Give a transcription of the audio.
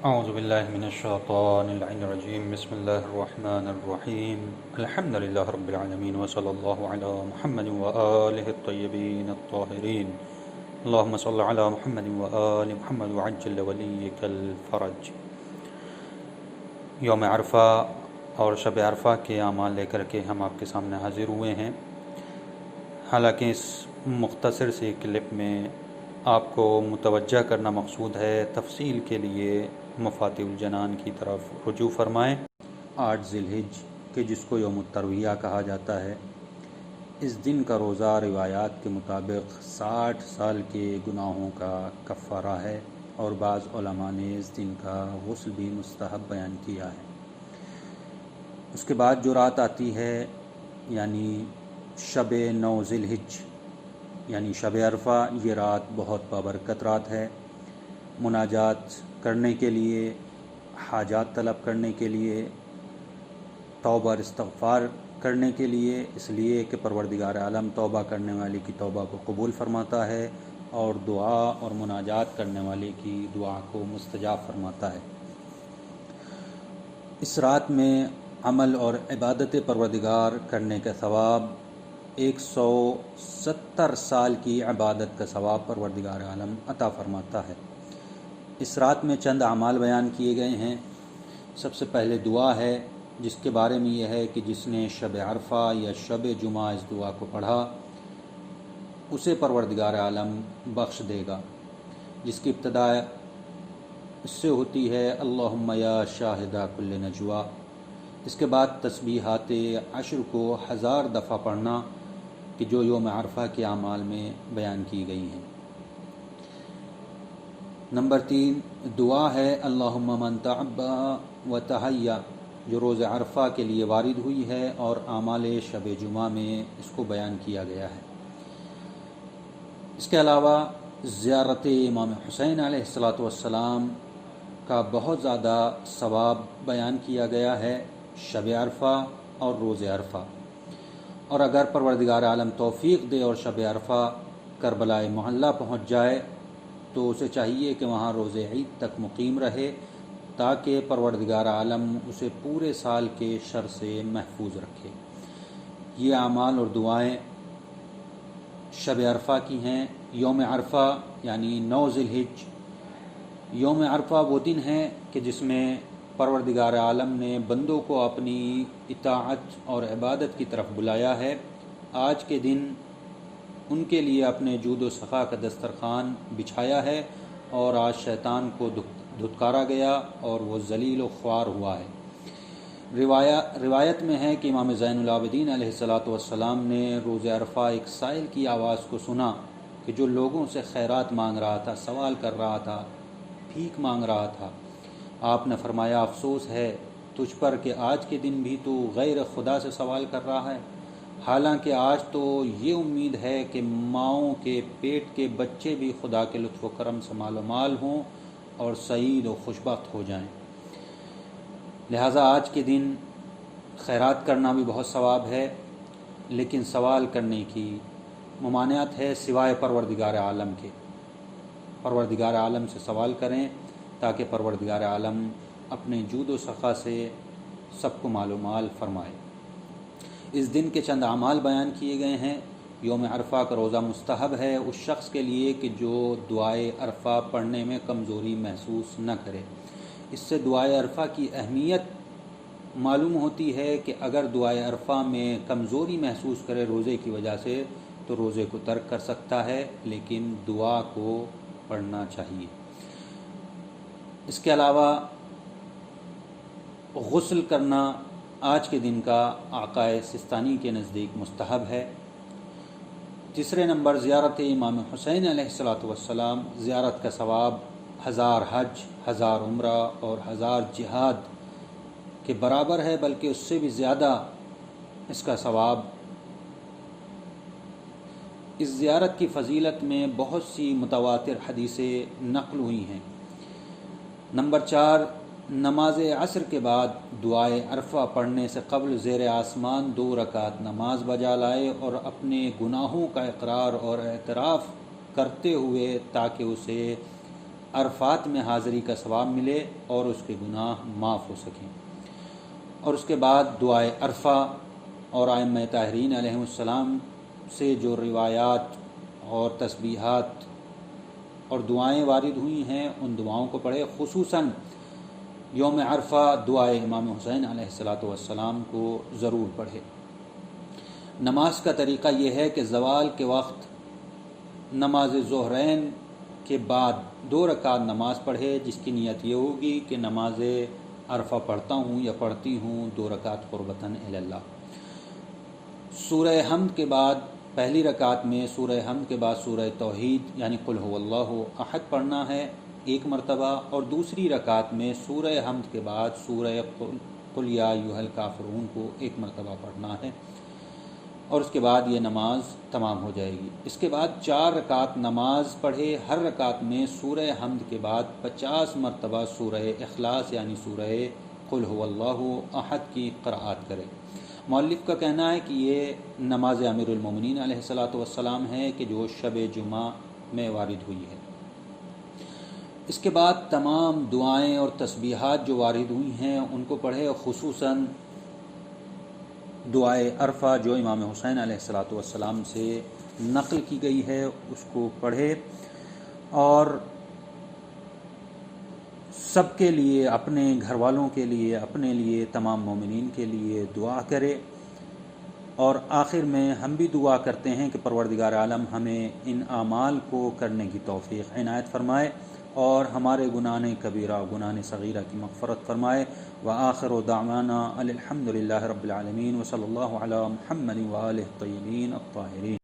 اعوذ باللہ من الشیطان اللعین الرجیم بسم اللہ الرحمن الرحیم الحمد للہ رب العالمین وصلی اللہ علی محمد وآلہ الطیبین الطاہرین اللہم صلی علی محمد وآل محمد وعجل ولیک الفرج۔ یوم عرفہ اور شب عرفہ کے اعمال لے کر کے ہم آپ کے سامنے حاضر ہوئے ہیں۔ حالانکہ اس مختصر سی کلپ میں آپ کو متوجہ کرنا مقصود ہے، تفصیل کے لیے مفاتیح الجنان کی طرف رجوع فرمائیں۔ 8 ذی الحج کہ جس کو یوم الترویہ کہا جاتا ہے، اس دن کا روزہ روایات کے مطابق 60 سال کے گناہوں کا کفارہ ہے، اور بعض علماء نے اس دن کا غسل بھی مستحب بیان کیا ہے۔ اس کے بعد جو رات آتی ہے یعنی شب 9 ذی الحج یعنی شب عرفہ، یہ رات بہت بابرکت رات ہے، مناجات کرنے کے لیے، حاجات طلب کرنے کے لیے، توبہ اور استغفار کرنے کے لیے، اس لیے کہ پروردگار عالم توبہ کرنے والے کی توبہ کو قبول فرماتا ہے اور دعا اور مناجات کرنے والے کی دعا کو مستجاب فرماتا ہے۔ اس رات میں عمل اور عبادت پروردگار کرنے کا ثواب 170 سال کی عبادت کا ثواب پروردگار عالم عطا فرماتا ہے۔ اس رات میں چند اعمال بیان کیے گئے ہیں۔ سب سے پہلے دعا ہے، جس کے بارے میں یہ ہے کہ جس نے شب عرفہ یا شب جمعہ اس دعا کو پڑھا اسے پروردگار عالم بخش دے گا، جس کی ابتدا اس سے ہوتی ہے اللہم یا شاہدہ کل نجوا۔ اس کے بعد تسبیحات 10 کو 1000 دفعہ پڑھنا کہ جو یوم عرفہ کے اعمال میں بیان کی گئی ہیں۔ نمبر 3 دعا ہے اللہم من تعبا و تحیا، جو روز عرفہ کے لیے وارد ہوئی ہے اور اعمال شب جمعہ میں اس کو بیان کیا گیا ہے۔ اس کے علاوہ زیارت امام حسین علیہ السلام کا بہت زیادہ ثواب بیان کیا گیا ہے شب عرفہ اور روز عرفہ، اور اگر پروردگار عالم توفیق دے اور شب عرفہ کربلا معلیٰ پہنچ جائے تو اسے چاہیے کہ وہاں روز عید تک مقیم رہے تاکہ پروردگار عالم اسے پورے سال کے شر سے محفوظ رکھے۔ یہ اعمال اور دعائیں شب عرفہ کی ہیں۔ یوم عرفہ یعنی 9 ذی الحج، یوم عرفہ وہ دن ہے کہ جس میں پروردگار عالم نے بندوں کو اپنی اطاعت اور عبادت کی طرف بلایا ہے۔ آج کے دن ان کے لیے اپنے جود و سخا کا دسترخوان بچھایا ہے، اور آج شیطان کو دھتکارا گیا اور وہ ذلیل و خوار ہوا ہے۔ روایت میں ہے کہ امام زین العابدین علیہ السلام نے روز عرفہ ایک سائل کی آواز کو سنا کہ جو لوگوں سے خیرات مانگ رہا تھا، سوال کر رہا تھا، بھیک مانگ رہا تھا۔ آپ نے فرمایا افسوس ہے تجھ پر کہ آج کے دن بھی تو غیر خدا سے سوال کر رہا ہے، حالانکہ آج تو یہ امید ہے کہ ماؤں کے پیٹ کے بچے بھی خدا کے لطف و کرم سے مال و مال ہوں اور سعید و خوشبخت ہو جائیں۔ لہٰذا آج کے دن خیرات کرنا بھی بہت ثواب ہے، لیکن سوال کرنے کی ممانعت ہے سوائے پروردگار عالم کے۔ پروردگار عالم سے سوال کریں تاکہ پروردگار عالم اپنے جود و سخا سے سب کو مال و مال فرمائے۔ اس دن کے چند اعمال بیان کیے گئے ہیں۔ یوم عرفہ کا روزہ مستحب ہے اس شخص کے لیے کہ جو دعائے عرفہ پڑھنے میں کمزوری محسوس نہ کرے۔ اس سے دعائے عرفہ کی اہمیت معلوم ہوتی ہے کہ اگر دعائے عرفہ میں کمزوری محسوس کرے روزے کی وجہ سے تو روزے کو ترک کر سکتا ہے، لیکن دعا کو پڑھنا چاہیے۔ اس کے علاوہ غسل کرنا آج کے دن کا آقا سستانی کے نزدیک مستحب ہے۔ تیسرے نمبر زیارت امام حسین علیہ السلام، زیارت کا ثواب 1000 حج، 1000 عمرہ اور 1000 جہاد کے برابر ہے، بلکہ اس سے بھی زیادہ اس کا ثواب۔ اس زیارت کی فضیلت میں بہت سی متواتر حدیثیں نقل ہوئی ہیں۔ نمبر 4 نماز عصر کے بعد دعائے عرفہ پڑھنے سے قبل زیر آسمان 2 رکعت نماز بجا لائے اور اپنے گناہوں کا اقرار اور اعتراف کرتے ہوئے تاکہ اسے عرفات میں حاضری کا ثواب ملے اور اس کے گناہ معاف ہو سکیں۔ اور اس کے بعد دعائے عرفہ اور ائمہ طاہرین علیہ السلام سے جو روایات اور تسبیحات اور دعائیں وارد ہوئی ہیں ان دعاؤں کو پڑھے، خصوصاً یوم عرفہ دعائے امام حسین علیہ السلام کو ضرور پڑھے۔ نماز کا طریقہ یہ ہے کہ زوال کے وقت نماز ظہرین کے بعد 2 رکعت نماز پڑھے، جس کی نیت یہ ہوگی کہ نماز عرفہ پڑھتا ہوں یا پڑھتی ہوں 2 رکعت قربتاً الی اللہ۔ سورہ حمد کے بعد پہلی رکعت میں سورہ حمد کے بعد سورہ توحید یعنی قل هو اللہ احد پڑھنا ہے 1 مرتبہ، اور دوسری رکعت میں سورہ حمد کے بعد سورہ قل یا ایھا الکافرون کو 1 مرتبہ پڑھنا ہے، اور اس کے بعد یہ نماز تمام ہو جائے گی۔ اس کے بعد 4 رکعت نماز پڑھے، ہر رکعت میں سورہ حمد کے بعد 50 مرتبہ سورہ اخلاص یعنی سورہ قل هو اللہ احد کی قرأت کرے۔ مؤلف کا کہنا ہے کہ یہ نماز امیر المومنین علیہ السلام ہے کہ جو شب جمعہ میں وارد ہوئی ہے۔ اس کے بعد تمام دعائیں اور تسبیحات جو وارد ہوئی ہیں ان کو پڑھے، خصوصاً دعائے عرفہ جو امام حسین علیہ السلام سے نقل کی گئی ہے اس کو پڑھے، اور سب کے لیے، اپنے گھر والوں کے لیے، اپنے لیے، تمام مومنین کے لیے دعا کرے۔ اور آخر میں ہم بھی دعا کرتے ہیں کہ پروردگار عالم ہمیں ان اعمال کو کرنے کی توفیق عنایت فرمائے اور ہمارے گناہ کبیرہ گناہ صغیرہ کی مغفرت فرمائے۔ وآخر دعوانا الحمد للہ رب العالمین وصلی اللہ علی محمد وآلہ الطیبین الطاہرین۔